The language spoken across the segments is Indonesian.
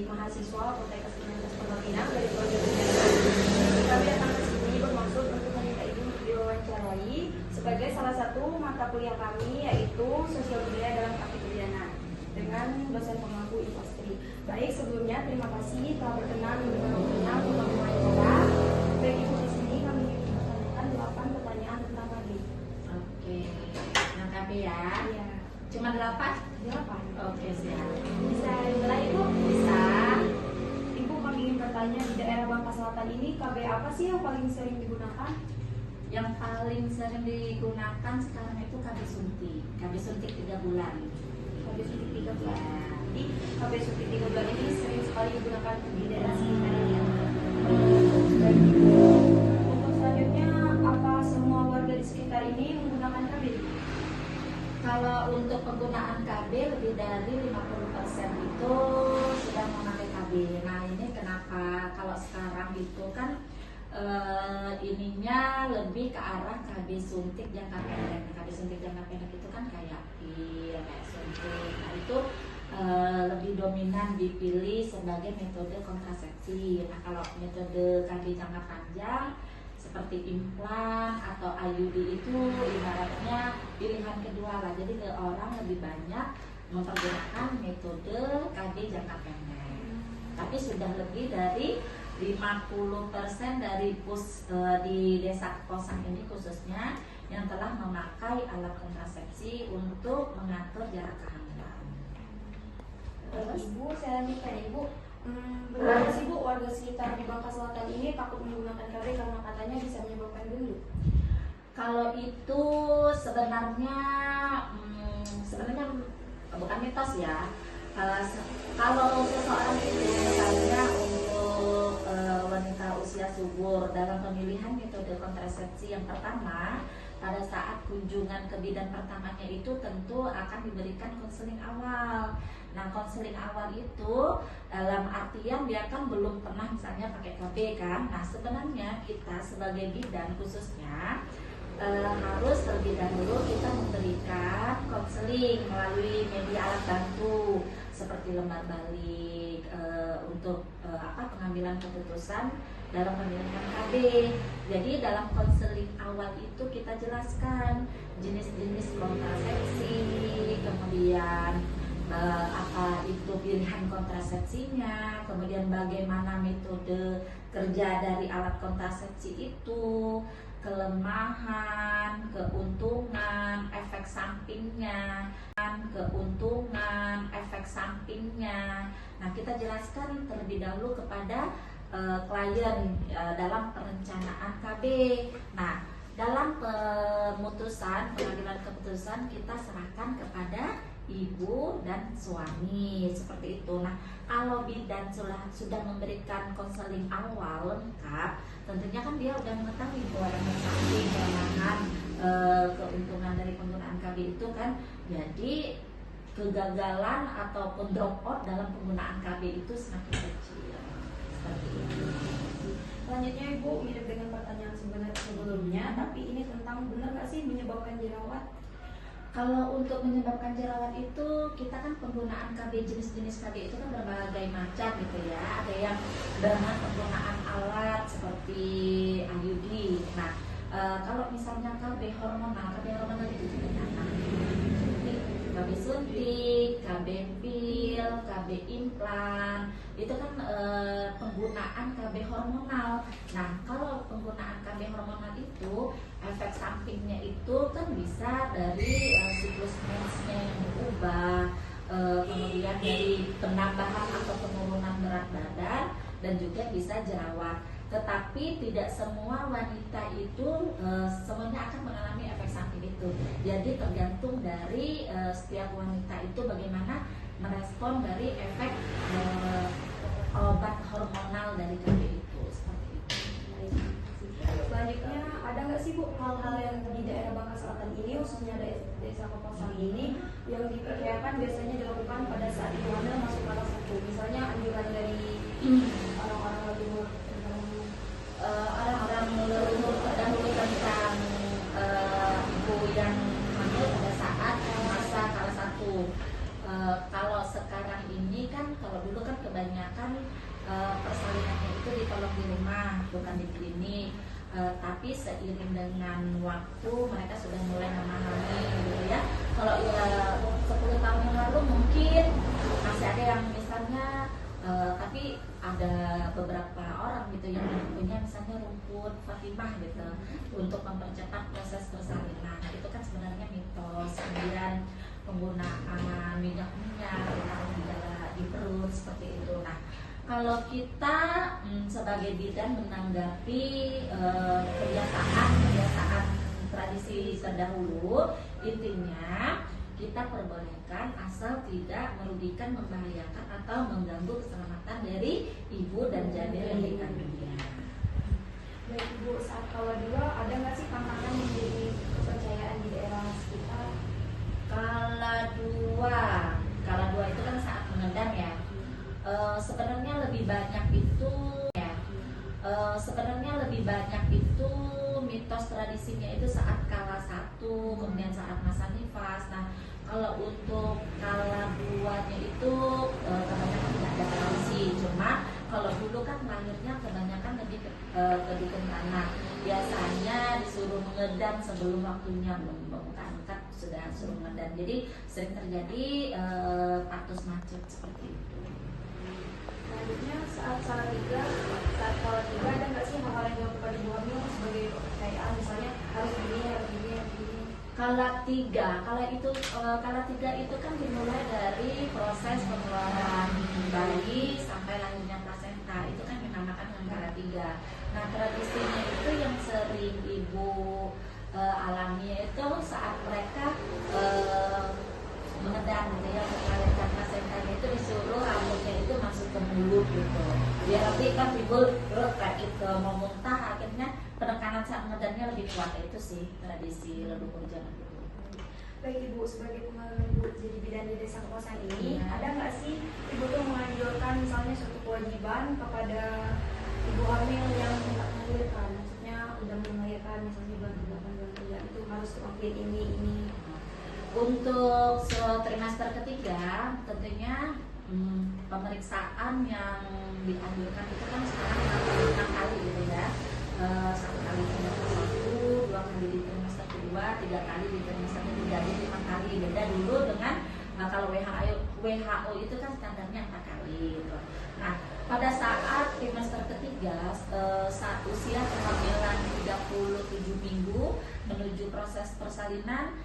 mahasiswa Fakultas Ilmu Pembangunan dari Program Udara. Kami datang ke sini bermaksud untuk meminta Ibu diwawancarai sebagai salah satu mata kuliah kami, yaitu Sosial Budaya dalam Praktik Pidana dengan dosen pengampu industri. Baik, sebelumnya terima kasih telah berkenan dengan waktunya untuk diwawancara. Baik Ibu, di sini kami menanyakan 8 pertanyaan tentang KB. Oke, tentang KB ya? Iya. Cuma 8? 8. Oke, siap. Bisa dimulai Ibu? Bisa. Ibu, kami ingin bertanya, di daerah Bangka Selatan ini KB apa sih yang paling sering digunakan? Yang paling sering digunakan sekarang itu KB suntik. KB suntik 3 bulan. KB suntik 3 bulan. Ya. Jadi KB suntik 3 bulan ini sering sekali digunakan di daerah sekitar ini ya. Dan untuk selanjutnya, apa semua warga di sekitar ini menggunakan KB? Kalau untuk penggunaan KB lebih dari 50% itu sudah memakai KB. Nah, ini kenapa kalau sekarang itu kan ininya lebih ke arah KB suntik jangka pendek. KB suntik jangka pendek itu kan kayak pil, kayak suntik. Nah, itu lebih dominan dipilih sebagai metode kontrasepsi. Nah, kalau metode KB jangka panjang seperti implan atau IUD itu ibaratnya pilihan kedua lah. Jadi orang lebih banyak mempergunakan metode KB jangka pendek. Tapi sudah lebih dari 50% dari di desa Kosang ini khususnya yang telah memakai alat kontrasepsi untuk mengatur jarak kehamilan. Ibu, saya minta Ibu, benar sih Bu, warga sekitar di Bangka Selatan ini takut menggunakan KB karena katanya bisa menyebabkan gendut? Kalau itu sebenarnya bukan mitos ya. Kalau seseorang itu misalnya untuk wanita usia subur dalam pemilihan metode kontrasepsi yang pertama, pada saat kunjungan ke bidan pertamanya itu tentu akan diberikan konseling awal. Nah, konseling awal itu dalam artian dia kan belum pernah misalnya pakai KB kan. Nah, sebenarnya kita sebagai bidan khususnya harus terlebih dahulu kita memberikan konseling melalui media alat bantu seperti lembar balik untuk pengambilan keputusan dalam pemilihan KB. Jadi dalam konseling awal itu kita jelaskan jenis-jenis kontrasepsi, kemudian apa itu pilihan kontrasepsinya, kemudian bagaimana metode kerja dari alat kontrasepsi itu, kelemahan, keuntungan, efek sampingnya, Nah, kita jelaskan terlebih dahulu kepada klien dalam perencanaan KB. Nah, dalam pengambilan keputusan kita serahkan kepada ibu dan suami seperti itu. Nah, kalau bidan sudah memberikan konseling awal lengkap, tentunya kan dia udah mengetahui bahwa efek samping, kelemahan, keuntungan dari penggunaan KB itu kan. Jadi kegagalan ataupun drop out dalam penggunaan KB itu semakin kecil. Seperti itu. Selanjutnya Ibu, mirip dengan pertanyaan sebelumnya, tapi ini tentang benar nggak sih menyebabkan jerawat? Kalau untuk menyebabkan jerawat itu, kita kan penggunaan KB, jenis-jenis KB itu kan berbagai macam gitu ya. Ada yang dengan penggunaan alat seperti IUD. Nah, kalau misalnya KB hormonal itu juga apa? KB suntik, KB pil, KB implan, itu kan penggunaan KB hormonal. Nah, kalau penggunaan KB hormonal itu efek sampingnya itu kan bisa dari siklus mensnya yang berubah, kemudian dari penambahan atau penurunan berat badan, dan juga bisa jerawat. Tetapi tidak semua wanita itu semuanya akan mengalami efek samping itu. Jadi tergantung dari setiap wanita itu bagaimana merespon dari efek obat hormonal dari KB itu. Seperti itu. Selanjutnya, ada nggak sih Bu hal-hal yang di daerah Bangka Selatan ini, khususnya desa Kosang ini, yang diperkirakan biasanya dilakukan pada saat ibu hamil masuk kelas 1? Misalnya anjuran dari orang-orang leluhur dahulu tentang ibu yang hamil pada saat masa kelas 1. Kalau sekarang ini kan, kalau dulu kan kebanyakan dilakukan di rumah, bukan di klinik. Tapi seiring dengan waktu mereka sudah mulai memahami gitu ya. Kalau ya 10 tahun yang lalu mungkin masih ada yang misalnya tapi ada beberapa orang gitu yang punya misalnya rumput Fatimah gitu untuk mempercepat proses persalinan. Itu kan sebenarnya mitos. Kemudian penggunaan minyak-minyak ditaruh di perut seperti itu. Nah, kalau kita sebagai bidan menanggapi kebiasaan tradisi terdahulu, intinya kita perbolehkan asal tidak merugikan, membahayakan atau mengganggu keselamatan dari ibu dan janin yang dikandungnya. Baik Ibu, saat kala dua ada nggak sih tantangan yang menjadi kepercayaan di daerah sekitar? Kala dua itu kan saat mengedam ya. Sebenarnya lebih banyak itu mitos tradisinya itu saat kala 1, kemudian saat masa nifas. Nah, kalau untuk kala 2-nya itu kebanyakan tidak ada tradisi. Cuma kalau dulu kan lahirnya kebanyakan lebih ke dukun tanah. Biasanya disuruh mengedam sebelum waktunya, membuka angkat sudah suruh mengedam. Jadi sering terjadi patus macet seperti itu. Selanjutnya saat kala 3 ada nggak sih hal-hal yang dilakukan ibu hamil sebagai kepercayaan, misalnya harus ini. Kala tiga itu kan dimulai dari proses pengeluaran bayi sampai lahirnya plasenta. Itu kan dinamakan dengan kala 3. Nah, tradisinya itu yang sering ibu alami itu saat mereka mengedam gitu ya, melahirkan plasentanya itu disuruh rambutnya itu masuk ke mulut gitu. Biar nanti kan timbul kayak gitu mau muntah, akhirnya penekanan saat mengedamnya lebih kuat. Itu sih tradisi leluhur zaman dulu. Baik Ibu, sebagai pengalaman Ibu jadi bidan di desa kosan ini, ada nggak sih Ibu tuh menganjurkan misalnya suatu kewajiban kepada ibu hamil yang hendak melahirkan, maksudnya udah melahirkan misalnya bulan 8 itu harus lakuin ini. Untuk trimester ketiga tentunya pemeriksaan yang dianjurkan itu kan sekarang 6 kali gitu ya. 1 kali di trimester 1, 2 kali di trimester kedua, 3 kali di trimester ketiga, jadi 5 kali. Beda dulu dengan kalau WHO itu kan standarnya 4 kali gitu. Nah, pada saat trimester ketiga, saat usia kehamilan 37 minggu menuju proses persalinan,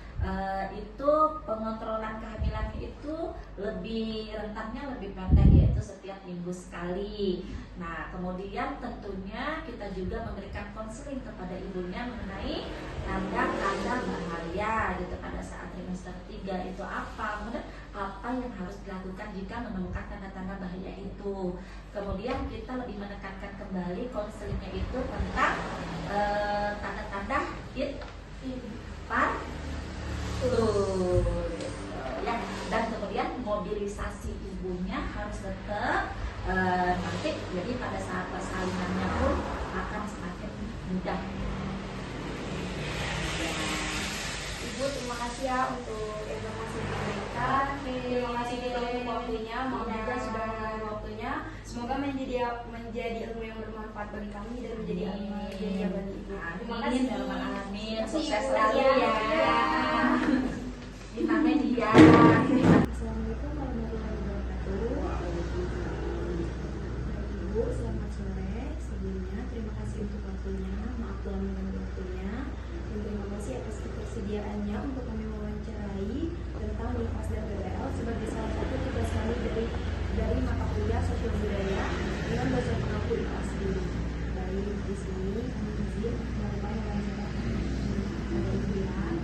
itu pengontrolan kehamilannya itu lebih rentannya lebih pendek, yaitu setiap minggu sekali. Nah, kemudian tentunya kita juga memberikan konseling kepada ibunya mengenai tanda-tanda bahaya gitu pada saat trimester 3 itu apa, kemudian apa yang harus dilakukan jika menemukan tanda-tanda bahaya itu. Kemudian kita lebih menekankan kembali konselingnya itu tentang tanda-tanda ya, dan kemudian mobilisasi ibunya harus tetap nanti, jadi pada saat persalinannya pun akan semakin mudah. Ibu, terima kasih ya untuk informasi yang diberikan. Terima kasih juga untuk waktunya. Maaf juga sudah mengambil waktunya. Semoga menjadi ilmu yang bermanfaat bagi kami dan menjadi ilmu bagi Ibu. Terima kasih. Amin. Sukses selalu ya. Di media. Assalamualaikum warahmatullahi wabarakatuh. Ibu, selamat sore. Sebelumnya terima kasih untuk waktunya. Maaf telah mengganggu waktunya. Dan terima kasih atas ketersediaannya untuk kami mewawancarai tentang nifas dan BBL sebagai salah satu tugas kami dari mata kuliah sosial budaya dengan dosen pengaku IPAS dulu. Baik, di sini kami izin mulai wawancara kemudian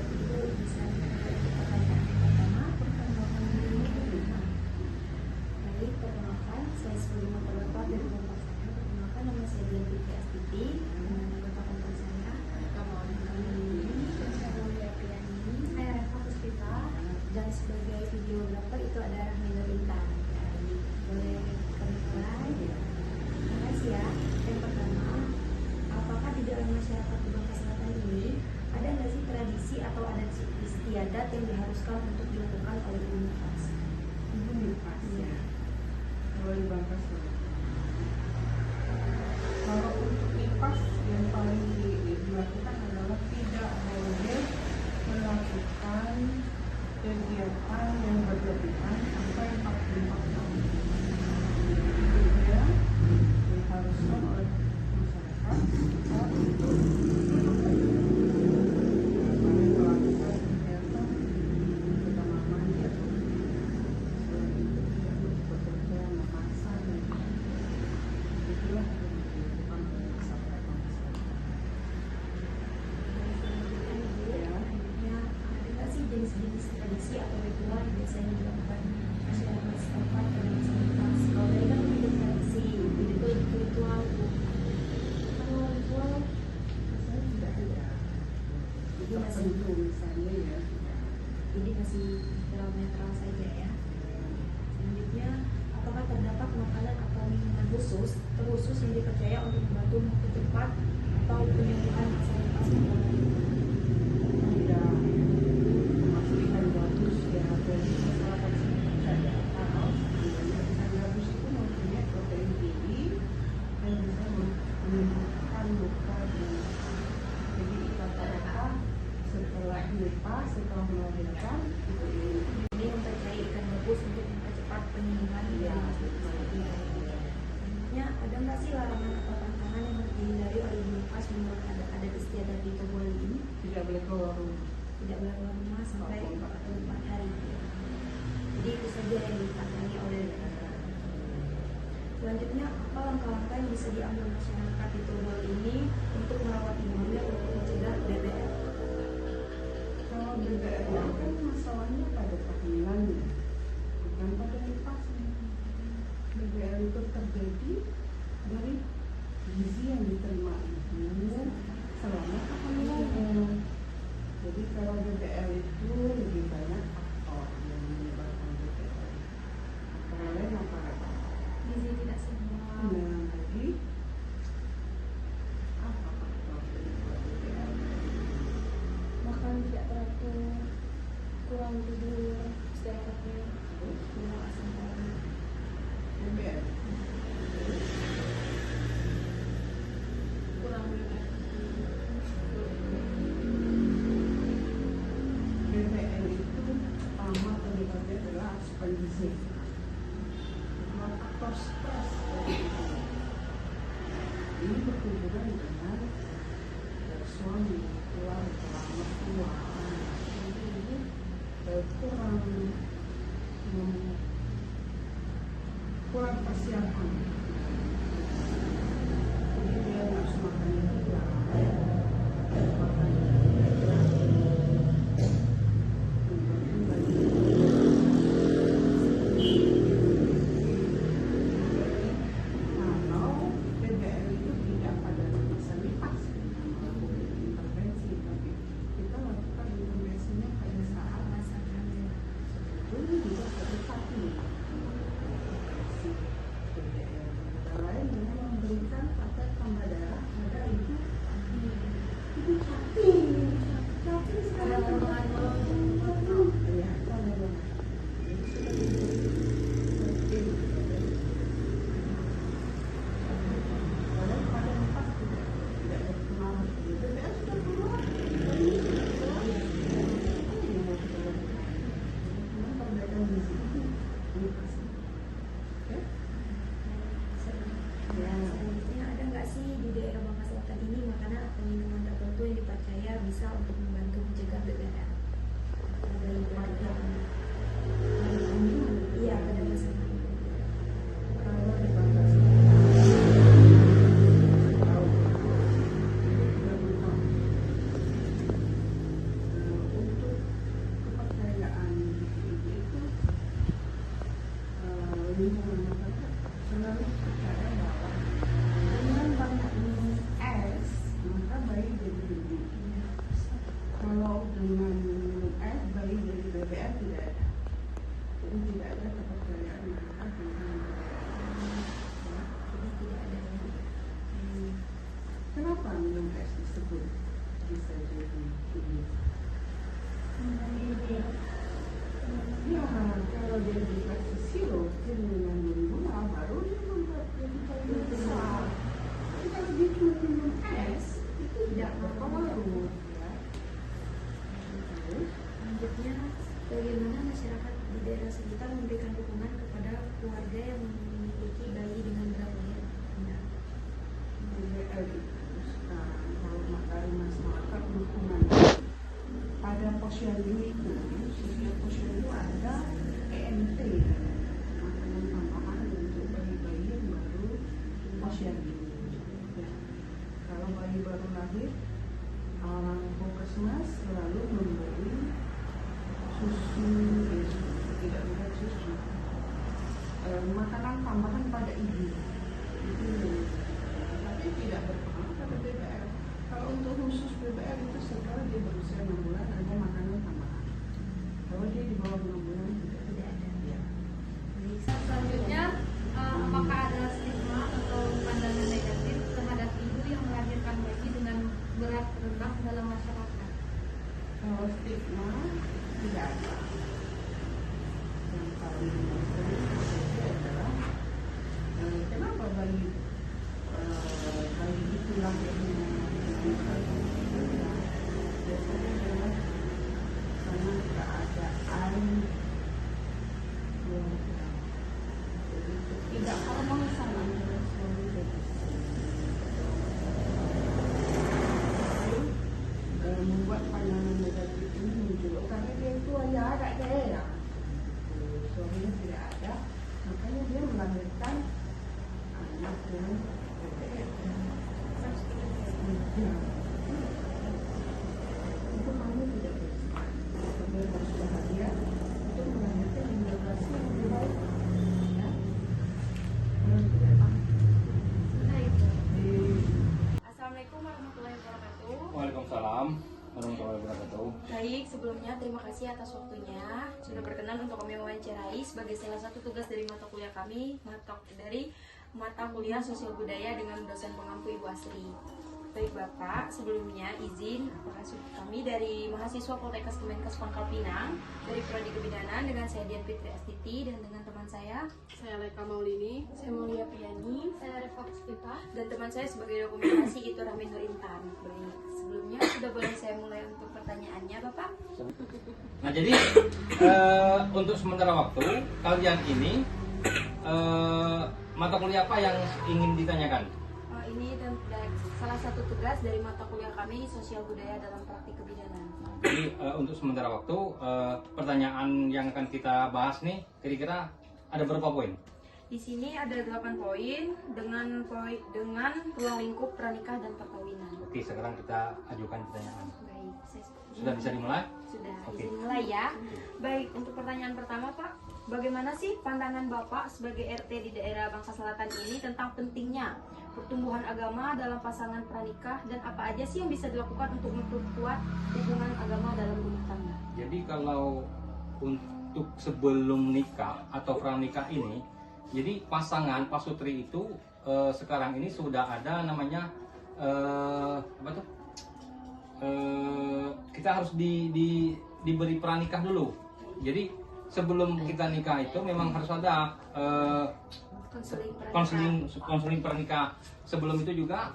itu bisa pertanyaan pertama perkenalkan diri dulu. Baik, perkenalkan saya sebagai moderator dari kelompok saya. Perkenalkan nama saya Dian Fitri Astuti. Dan sebagai videografer itu ada Rahmi Nurita. Boleh kami mulai? Terima kasih ya. Yang pertama, apakah di dalam masyarakat di Bangka Selatan ini ada nggak sih tradisi atau adat istiadat yang diharuskan untuk dilakukan oleh ibu nifas? Ibu nifas ya. Kalau di Bangka Selatan khusus terkhusus yang dipercaya untuk membantu mempercepat atau penyembuhan masa lepas memperoleh. Tidak memastikan bagus ya, jadi masyarakat sini percaya kalau ikan gabus itu mempunyai protein tinggi dan bisa menyembuhkan luka di jadi rata-rata setelah dilepas setelah melahirkan itu Ini mempercayai ikan gabus untuk mempercepat penyembuhan ya masa lepas. Selanjutnya, ada nggak sih larangan atau tantangan yang harus dihindari oleh ibu nifas menurut adat istiadat di Togol ini? tidak boleh keluar rumah. Tidak boleh keluar rumah sampai 44 hari. Jadi itu saja yang dipatuhi oleh. Selanjutnya, apa langkah-langkah yang bisa diambil masyarakat di Togol ini untuk merawat ibunya untuk mencegah BBL? Kalau BBL kan masalahnya pada kehamilannya, bukan pada lepasnya. BBL itu terjadi dari gizi yang diterima ibu selama kehamilannya. Jadi kalau BBL itu lebih banyak faktor yang menyebabkan BBL. Antara lain apa? Gizi tidak seimbang, Nah, jadi apa faktor penyebab BBL? makan tidak teratur, kurang tidur, istirahatnya, kurang asam lambung. BBL. Kurang BBL itu pertama penyebabnya adalah asupan gizi. Kedua faktor stres. Ini berhubungan dengan suami, keluarga, mertua, ini kurang kurang persiapan. Jadi dia harus makan yang kurang, makan kalau BBL itu tidak pada masa lepas, intervensi, tapi kita lakukan intervensinya pada saat masa hamil. ini juga tetapi BBL lain dengan memberikan paket tambah darah pada ibu capek sekarang mengandung ya kalau pada lepas tidak berpengaruh BBL sudah keluar perbaikan gizi ini pasti ya. Selanjutnya, ada nggak sih di daerah Bangka Selatan ini makanan atau minuman tertentu yang dipercaya bisa untuk membantu mencegah BBL? Iya, pada masa hamil. Kalau di Bangka Selatan, tahu, untuk kepercayaan itu lingkungan masyarakat selalu percaya bahwa dengan banyak minum es maka bayi jadi gede. Kalau dengan minum es bayi jadi BBL tidak ada. Jadi tidak ada kepercayaan mereka tentang BBL. Ya. Jadi tidak ada yang Kenapa minum es disebut bisa jadi gede? Ya, kalau dia dikasih sirup dengan gula baru dia membuat jadi bayi besar. Tapi kalau dia cuma minum es itu tidak berpengaruh. Ya. Terus, Selanjutnya, bagaimana masyarakat di daerah sekitar memberikan dukungan kepada keluarga yang memiliki bayi dengan berat lahir rendah? BBL itu sekarang kalau dari masyarakat dukungan pada posyandu itu, khususnya posyandu ada EMT, makanan tambahan untuk bayi-bayi yang baru posyandu. Ya. Kalau bayi baru lahir, orang puskesmas selalu memberi susu, tidak bukan susu, makanan tambahan pada ibu. Itu tapi tidak berpengaruh pada BBL. Kalau untuk khusus BBL itu setelah dia berusia 6 bulan ada makanan tambahan. Kalau dia di bawah 6 bulan tidak ada. Ya. Baik, Selanjutnya, apakah ada stigma atau Itu kamu tidak bisa. Kamu harus bahagia untuk melanjutkan generasi yang lebih baik. Ya. Assalamualaikum warahmatullahi wabarakatuh. Waalaikumsalam warahmatullahi wabarakatuh. Baik, sebelumnya terima kasih atas waktunya sudah berkenan untuk kami wawancarai sebagai salah satu tugas dari mata kuliah kami, mata kuliah Sosial Budaya dengan dosen pengampu Ibu Asri. Baik Bapak, sebelumnya izin kami dari mahasiswa Poltekkes Kemenkes Pangkal Pinang dari Prodi Kebidanan dengan saya Dian Fitri Astiti dan dengan teman saya Leka Maulini, saya Mulia Priani, saya Revox kita. dan teman saya sebagai dokumentasi itu Ramin Nur Intan. Baik, sebelumnya sudah boleh saya mulai untuk pertanyaannya Bapak? Nah jadi untuk sementara waktu kalian ini mata kuliah apa yang ingin ditanyakan? Ini dan salah satu tugas dari mata kuliah kami Sosial Budaya dalam Praktik Kebidanan. Jadi untuk sementara waktu pertanyaan yang akan kita bahas nih kira-kira ada berapa poin? Di sini ada 8 poin dengan ruang lingkup pranikah dan perkawinan. Oke, sekarang kita ajukan pertanyaan. Baik, Sudah bisa dimulai? Sudah, Oke. izin mulai ya. Baik, untuk pertanyaan pertama Pak, bagaimana sih pandangan Bapak sebagai RT di daerah Bangka Selatan ini tentang pentingnya pertumbuhan agama dalam pasangan pranikah dan apa aja sih yang bisa dilakukan untuk memperkuat hubungan agama dalam rumah tangga? Jadi kalau untuk sebelum nikah atau pranikah ini, jadi pasangan pasutri itu sekarang ini sudah ada namanya apa tuh? Kita harus diberi pranikah dulu. Jadi sebelum kita nikah itu memang harus ada konseling pernikah. Sebelum itu juga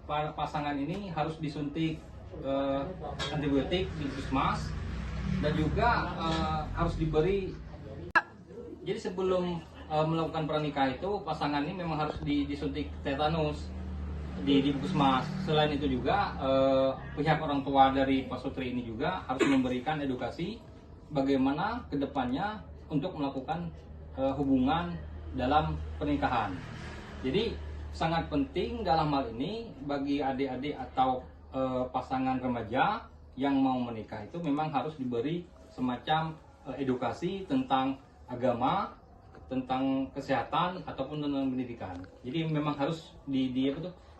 para pasangan ini harus disuntik antibiotik di puskesmas dan juga harus diberi. Jadi sebelum melakukan pernikah itu pasangan ini memang harus disuntik tetanus di puskesmas. Selain itu juga pihak orang tua dari pasutri ini juga harus memberikan edukasi bagaimana kedepannya untuk melakukan hubungan dalam pernikahan. Jadi sangat penting dalam hal ini bagi adik-adik atau pasangan remaja yang mau menikah itu memang harus diberi semacam edukasi tentang agama, tentang kesehatan ataupun tentang pendidikan. Jadi memang harus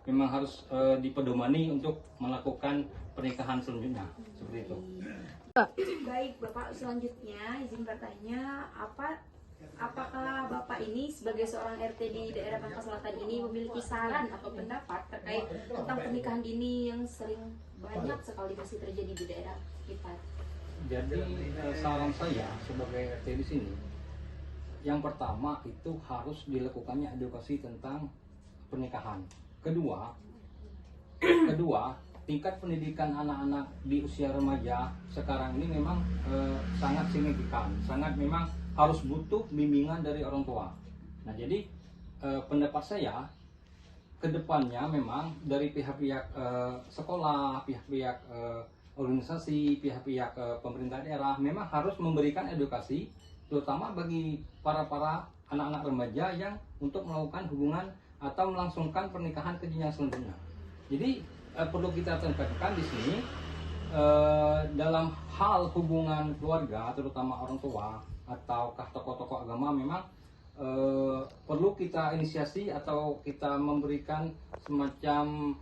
memang harus dipedomani untuk melakukan pernikahan selanjutnya seperti itu. Baik Bapak, selanjutnya izin bertanya, apakah Bapak ini sebagai seorang RT di daerah Bangka Selatan ini memiliki saran atau pendapat terkait tentang pernikahan dini yang sering banyak sekali masih terjadi di daerah kita? Jadi saran saya sebagai RT di sini, yang pertama itu harus dilakukannya edukasi tentang pernikahan. Kedua, tingkat pendidikan anak-anak di usia remaja sekarang ini memang sangat signifikan, sangat memang harus butuh bimbingan dari orang tua. Nah jadi pendapat saya kedepannya memang dari pihak-pihak sekolah, pihak-pihak organisasi, pihak-pihak pemerintah daerah memang harus memberikan edukasi terutama bagi para anak-anak remaja yang untuk melakukan hubungan atau melangsungkan pernikahan ke jenjang selanjutnya. Jadi perlu kita tekankan di sini dalam hal hubungan keluarga terutama orang tua ataukah tokoh-tokoh agama memang perlu kita inisiasi atau kita memberikan semacam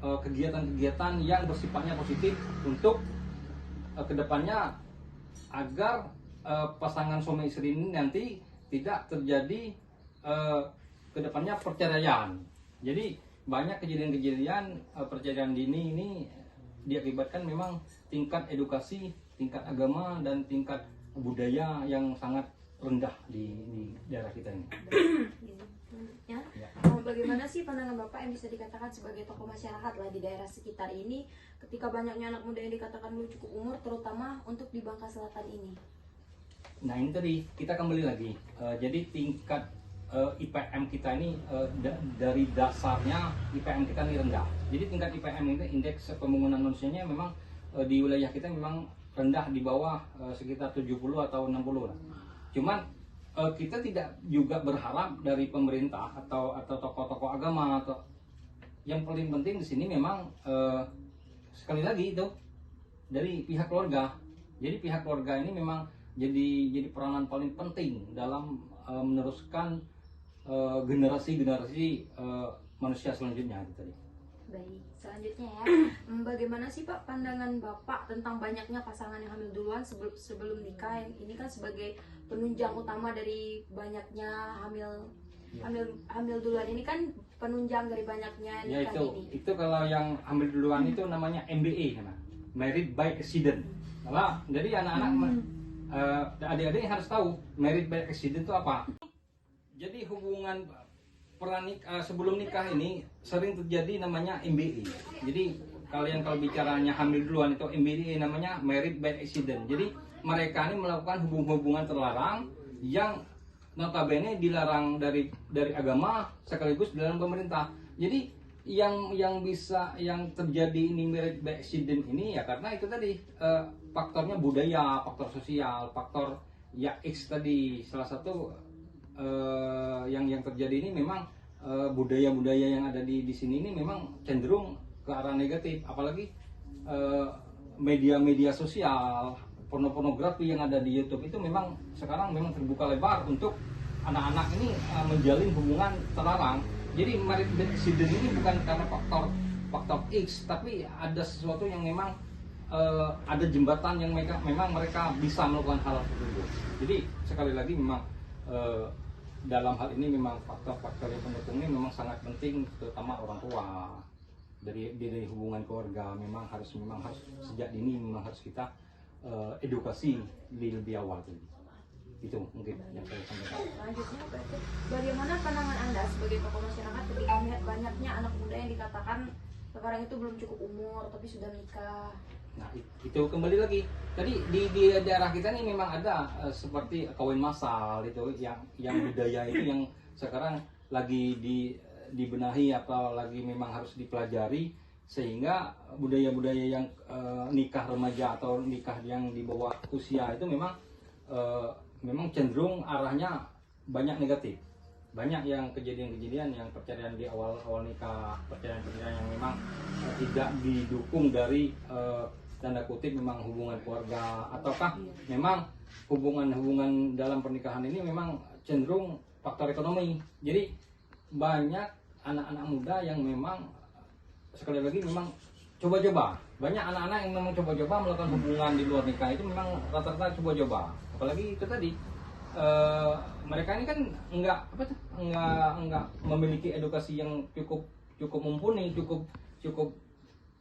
kegiatan-kegiatan yang bersifatnya positif untuk kedepannya agar pasangan suami istri ini nanti tidak terjadi kedepannya perceraian. Jadi banyak kejadian-kejadian perceraian dini ini diakibatkan memang tingkat edukasi, tingkat agama dan tingkat budaya yang sangat rendah di daerah kita ini. Ya. Ya. Bagaimana sih pandangan Bapak yang bisa dikatakan sebagai tokoh masyarakat lah di daerah sekitar ini ketika banyaknya anak muda yang dikatakan belum cukup umur terutama untuk di Bangka Selatan ini? Nah ini tadi kita kembali lagi, jadi tingkat IPM kita ini dari dasarnya IPM kita ini rendah. Jadi tingkat IPM itu indeks pembangunan manusianya memang di wilayah kita memang rendah di bawah sekitar 70 atau 60 lah. Cuman kita tidak juga berharap dari pemerintah atau tokoh-tokoh agama atau yang paling penting di sini memang sekali lagi itu dari pihak keluarga. Jadi pihak keluarga ini memang jadi peranan paling penting dalam meneruskan generasi manusia selanjutnya gitu tadi. Baik, selanjutnya ya, bagaimana sih Pak pandangan Bapak tentang banyaknya pasangan yang hamil duluan sebelum nikah? Ini kan sebagai penunjang utama dari banyaknya hamil duluan, ini kan penunjang dari banyaknya Ya nikah ini. itu kalau yang hamil duluan itu namanya MBA, married by accident. Jadi anak-anak adik-adik harus tahu married by accident itu apa. Jadi hubungan sebelum nikah ini sering terjadi namanya MBA. Jadi kalau bicaranya hamil duluan itu MBA, namanya married by accident. Jadi mereka ini melakukan hubungan terlarang yang notabene dilarang dari agama sekaligus dilarang pemerintah. Jadi yang terjadi ini married by accident ini ya karena itu tadi faktornya budaya, faktor sosial, faktor ya X tadi. Salah satu yang terjadi ini memang budaya-budaya yang ada di sini ini memang cenderung ke arah negatif, apalagi media-media sosial, pornografi yang ada di YouTube itu memang sekarang memang terbuka lebar untuk anak-anak ini menjalin hubungan terlarang. Jadi married by accident ini bukan karena faktor X, tapi ada sesuatu yang memang ada jembatan yang memang mereka bisa melakukan hal tersebut. Jadi sekali lagi memang dalam hal ini memang faktor-faktor yang pendukung ini memang sangat penting, terutama orang tua. Dari hubungan keluarga memang harus sejak dini memang harus kita edukasi lebih awal. Itu mungkin yang saya sampaikan. Selanjutnya, bagaimana pandangan Anda sebagai tokoh masyarakat ketika melihat banyaknya anak muda yang dikatakan sekarang itu belum cukup umur tapi sudah nikah? Nah itu kembali lagi tadi di daerah kita nih memang ada seperti kawin massal itu yang budaya itu yang sekarang lagi dibenahi atau lagi memang harus dipelajari, sehingga budaya-budaya yang nikah remaja atau nikah yang di bawah usia itu memang cenderung arahnya banyak negatif. Banyak yang kejadian-kejadian yang perceraian di awal nikah, perceraian yang memang tidak didukung dari tanda kutip memang hubungan keluarga, ataukah memang hubungan dalam pernikahan ini memang cenderung faktor ekonomi. Jadi banyak anak-anak muda yang memang sekali lagi memang coba-coba. Banyak anak-anak yang memang coba-coba melakukan hubungan di luar nikah itu memang rata-rata coba-coba. Apalagi itu tadi mereka ini kan enggak memiliki edukasi yang cukup mumpuni, cukup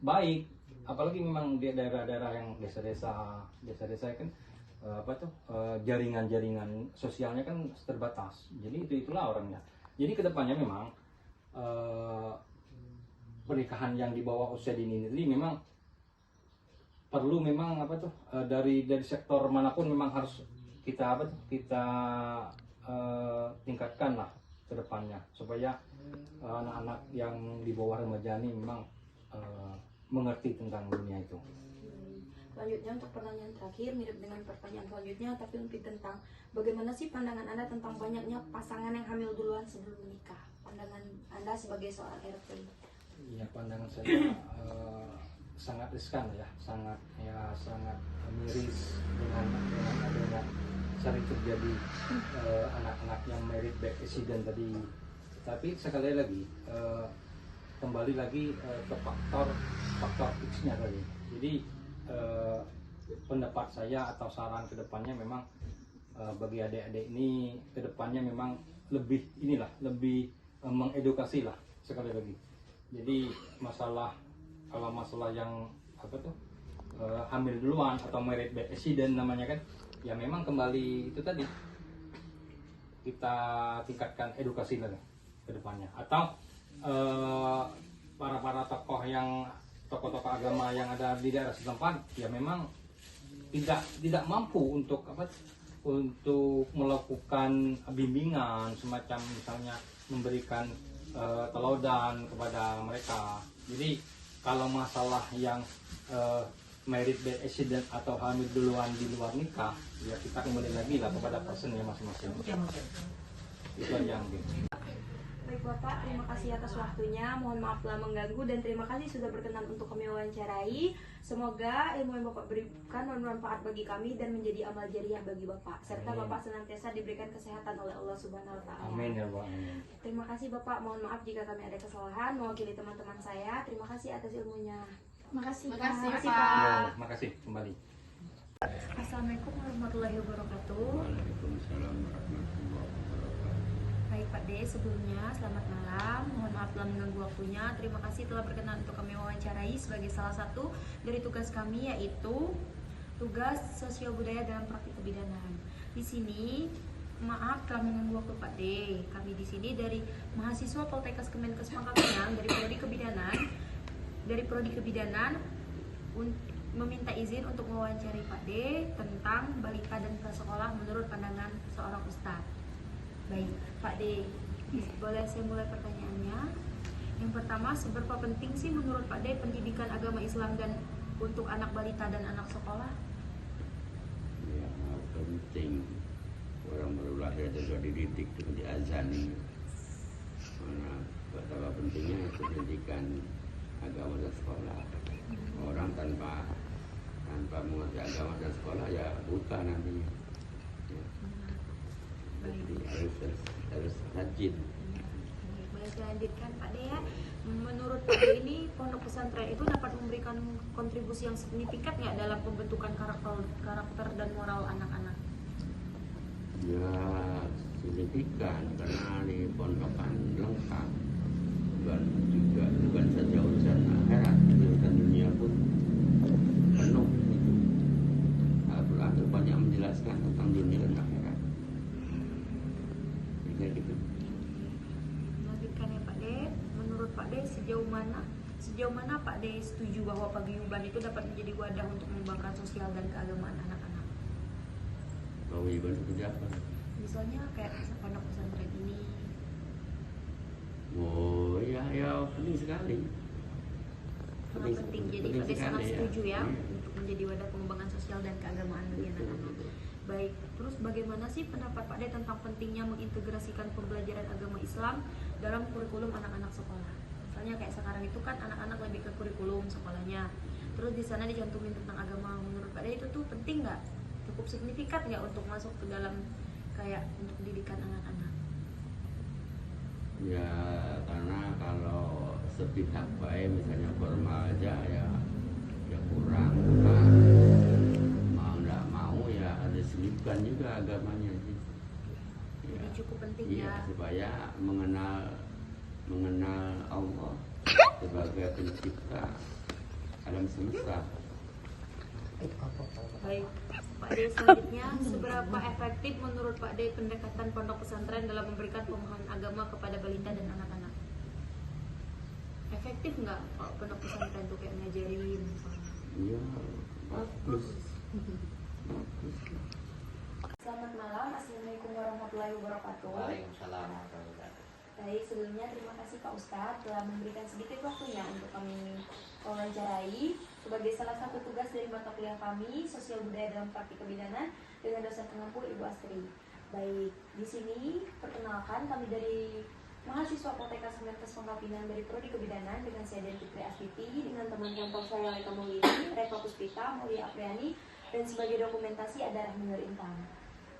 baik. Apalagi memang di daerah-daerah yang desa-desa kan jaringan sosialnya kan terbatas. Jadi itulah orangnya. Jadi kedepannya memang pernikahan yang di bawah usia dini ini memang perlu memang dari sektor manapun memang harus kita tingkatkan lah ke depannya, supaya anak-anak yang di bawah remaja ini memang mengerti tentang dunia itu. Selanjutnya untuk pertanyaan terakhir mirip dengan pertanyaan selanjutnya, tapi lebih tentang bagaimana sih pandangan Anda tentang banyaknya pasangan yang hamil duluan sebelum menikah? Pandangan Anda sebagai seorang RT? Ya, pandangan saya sangat riskan ya, sangat miris dengan adanya sering terjadi anak-anak yang married by accident tadi. Tapi sekali lagi kembali lagi ke faktor X-nya tadi. Jadi pendapat saya atau saran kedepannya memang bagi adik-adik ini kedepannya memang lebih mengedukasi lah sekali lagi. Jadi kalau masalah yang hamil duluan atau married by accident namanya kan, ya memang kembali itu tadi kita tingkatkan edukasi lagi ke depannya. Atau para tokoh agama yang ada di daerah setempat ya memang tidak mampu untuk melakukan bimbingan semacam misalnya memberikan teladan kepada mereka. Jadi kalau masalah yang married by accident atau hamil duluan di luar nikah, ya kita kembali lagi lah kepada personnya masing-masing. Itu aja mungkin. Baik Bapak, terima kasih atas waktunya. Mohon maaf telah mengganggu dan terima kasih sudah berkenan untuk kami wawancarai. Semoga ilmu yang Bapak berikan bermanfaat bagi kami dan menjadi amal jariah bagi Bapak. Serta Amin. Bapak senantiasa diberikan kesehatan oleh Allah Subhanahu wa taala. Amin ya Allah. Amin. Terima kasih Bapak. Mohon maaf jika kami ada kesalahan mewakili teman-teman saya. Terima kasih atas ilmunya. Makasih, Makasih, Pak. Ya, makasih kembali. Assalamualaikum warahmatullahi wabarakatuh. Waalaikumsalam warahmatullahi wabarakatuh. Baik Pak D, sebelumnya selamat malam. Mohon maaf telah mengganggu waktunya. Terima kasih telah berkenan untuk kami wawancarai sebagai salah satu dari tugas kami, yaitu tugas sosial budaya dalam praktik kebidanan. Di sini maaf telah mengganggu waktu Pak D. Kami di sini dari mahasiswa Poltekkes Kemenkes Pangkal Pinang dari prodi kebidanan meminta izin untuk mewawancari Pak D tentang balita dan prasekolah menurut pandangan seorang ustadz. Baik, Pak D, boleh saya mulai pertanyaannya? Yang pertama, seberapa penting sih menurut Pak D pendidikan agama Islam dan untuk anak balita dan anak sekolah? Ya, penting. Orang baru lahir juga dididik dengan diazani. Mana betapa pentingnya pendidikan agama dan sekolah. Orang tanpa mengerti agama dan sekolah ya buta nantinya. Ya. Jadi harus rajin. Boleh saya lanjutkan Pak D ya? Menurut Pak D ini pondok pesantren itu dapat memberikan kontribusi yang signifikan nggak dalam pembentukan karakter dan moral anak-anak? Ya signifikan karena di pondokan lengkap, bukan saja urusan akhirat, urusan dunia pun penuh itu. Al-Quran itu banyak menjelaskan tentang dunia dan akhirat. Kayak gitu. Lanjutkan ya Pak D. Menurut Pak D sejauh mana Pak D setuju bahwa paguyuban itu dapat menjadi wadah untuk mengembangkan sosial dan keagamaan anak-anak? Paguyuban seperti apa? Misalnya kayak pondok pesantren ini. Oh ya penting sekali. Sangat penting. Jadi penting Pak D sangat sekali, setuju ya Iya. untuk menjadi wadah pengembangan sosial dan keagamaan bagi anak-anak. Baik, terus bagaimana sih pendapat Pak D tentang pentingnya mengintegrasikan pembelajaran agama Islam dalam kurikulum anak-anak sekolah? Misalnya kayak sekarang itu kan anak-anak lebih ke kurikulum sekolahnya. Terus di sana dicantumin tentang agama. Menurut Pak D itu tuh penting nggak? Cukup signifikan nggak untuk masuk ke dalam kayak untuk pendidikan anak-anak? Ya karena kalau sepihak baik misalnya formal aja ya kurang. Mau nggak mau ya ada selipkan juga agamanya sih. Ya, Jadi cukup penting iya, ya. supaya mengenal Allah sebagai pencipta alam semesta. Baik, Pak D selanjutnya, seberapa efektif menurut Pak D pendekatan pondok pesantren dalam memberikan pemahaman agama kepada balita dan anak-anak? Efektif nggak Pak pondok pesantren tuh kayak ngajarin misalnya? Iya, bagus. Selamat malam, Assalamualaikum warahmatullahi wabarakatuh. Waalaikumsalam warahmatullahi wabarakatuh. Baik, sebelumnya terima kasih Pak Ustadz telah memberikan sedikit waktunya untuk kami wawancarai sebagai salah satu tugas dari mata kuliah kami, Sosial Budaya dalam Praktik Kebidanan dengan dosen pengampu Ibu Astri. Baik, di sini perkenalkan kami dari mahasiswa Poltekkes Kemenkes Pangkal Pinang dari prodi Kebidanan dengan saya Deni Fitri Astuti dengan teman kelompok saya Leka Maulini, Reva Puspita, Mulia Apriani, dan sebagai dokumentasi ada Rahmi Nur Intan.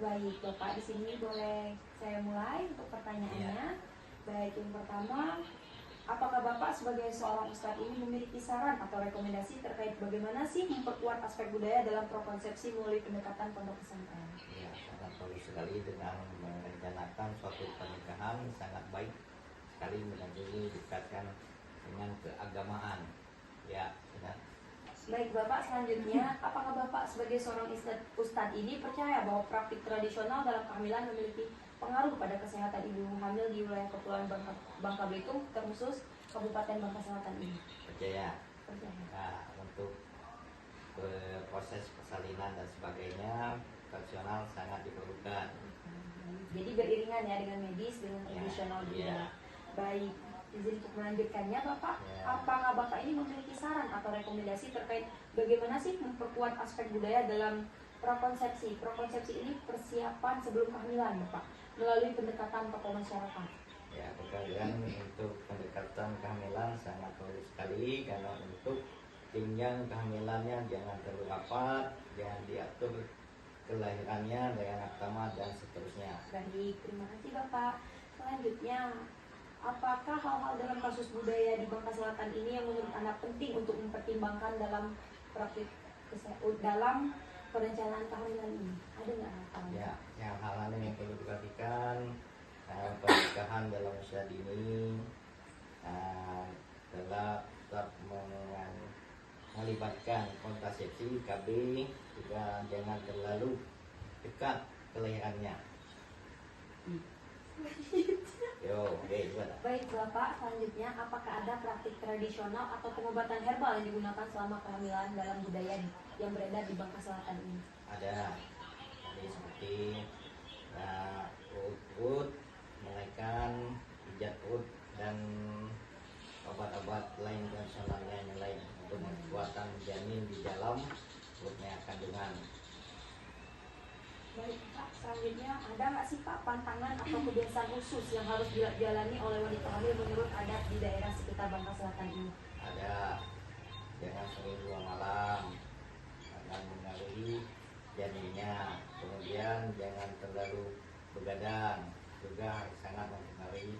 Baik, Bapak di sini boleh saya mulai untuk pertanyaannya. Baik, yang pertama, apakah Bapak sebagai seorang ustadz ini memiliki saran atau rekomendasi terkait bagaimana sih memperkuat aspek budaya dalam prakonsepsi melalui pendekatan pondok pesantren? Ya, sangat bagus sekali dengan merencanakan suatu pernikahan, sangat baik sekali dengan ini dikatakan dengan keagamaan. Ya, benar. Baik Bapak, selanjutnya, apakah Bapak sebagai seorang ustadz ini percaya bahwa praktik tradisional dalam kehamilan memiliki pengaruh pada kesehatan ibu hamil di wilayah Kepulauan Bangka Belitung, terkhusus Kabupaten Bangka Selatan ini? Percaya. Percaya. Nah, untuk proses persalinan dan sebagainya, tradisional sangat diperlukan. Jadi beriringan ya dengan medis, dengan Ya, tradisional juga. iya. Baik, izin untuk melanjutkannya Bapak. Ya. Apakah Bapak ini memiliki saran atau rekomendasi terkait bagaimana sih memperkuat aspek budaya dalam prakonsepsi? Prakonsepsi ini persiapan sebelum kehamilan Bapak, melalui pendekatan tokoh masyarakat. Ya, berkalian untuk pendekatan kehamilan sangat perlu sekali, karena untuk jenjang kehamilannya jangan terlalu rapat, jangan diatur kelahirannya dengan akta dan seterusnya. Baik, terima kasih Bapak. Selanjutnya, apakah hal-hal dalam kasus budaya di Bangka Selatan ini yang menurut Anda penting untuk mempertimbangkan dalam praktik dalam perencanaan kehamilan ini? Ada nggak hal-hal? Ya, yang hal-hal yang perlu diperhatikan pernikahan dalam usia dini adalah tetap melibatkan kontrasepsi KB, juga jangan terlalu dekat kelahirannya. Yo, oke, gimana? Baik Bapak, selanjutnya apakah ada praktik tradisional atau pengobatan herbal yang digunakan selama kehamilan dalam budaya yang beredar di Bangka Selatan ini? Ada, jadi seperti urut, menaikkan pijat urut dan obat-obat lain tradisionalnya yang lain untuk kekuatan janin di dalam urutnya kandungan. Baik Pak, selanjutnya ada nggak sih Pak pantangan atau kebiasaan khusus yang harus dijalani oleh wanita hamil menurut adat di daerah sekitar Bangka Selatan ini? Ada, jangan sering keluar malam akan mengaruhi janinnya. Kemudian jangan terlalu begadang, juga sangat mempengaruhi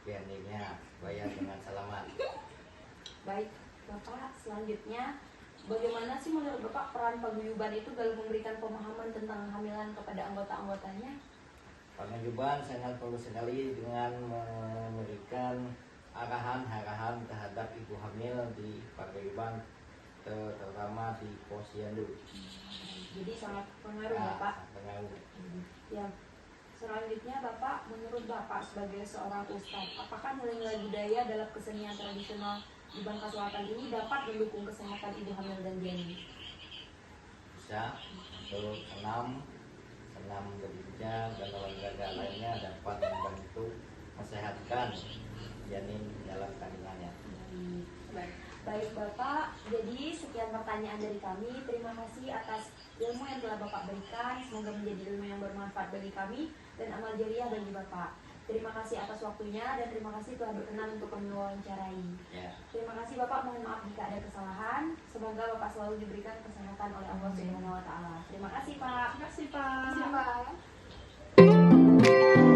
janinnya supaya dengan selamat. Baik Bapak, selanjutnya bagaimana sih menurut Bapak peran paguyuban itu dalam memberikan pemahaman tentang kehamilan kepada anggota-anggotanya? Paguyuban sangat perlu sekali dengan memberikan arahan-arahan terhadap ibu hamil di paguyuban, terutama di posyandu. Jadi sangat pengaruh Bapak. Pengaruh. Ya. Selanjutnya Bapak, menurut Bapak sebagai seorang ustadz, apakah nilai-nilai budaya dalam kesenian tradisional di Bangka Selatan ini dapat mendukung kesehatan ibu hamil dan janin? Bisa untuk senam berbincang dan olahraga lainnya dapat membantu mensehatkan janin dalam kandungannya. Baik Bapak, jadi sekian pertanyaan dari kami. Terima kasih atas ilmu yang telah Bapak berikan. Semoga menjadi ilmu yang bermanfaat bagi kami dan amal jariah bagi Bapak. Terima kasih atas waktunya dan terima kasih telah berkenan untuk kami wawancarai. Ya. Terima kasih Bapak, mohon maaf jika ada kesalahan. Semoga Bapak selalu diberikan kesehatan oleh Allah Subhanahu wa taala. Terima kasih Pak. Terima kasih Pak. Terima kasih Pak.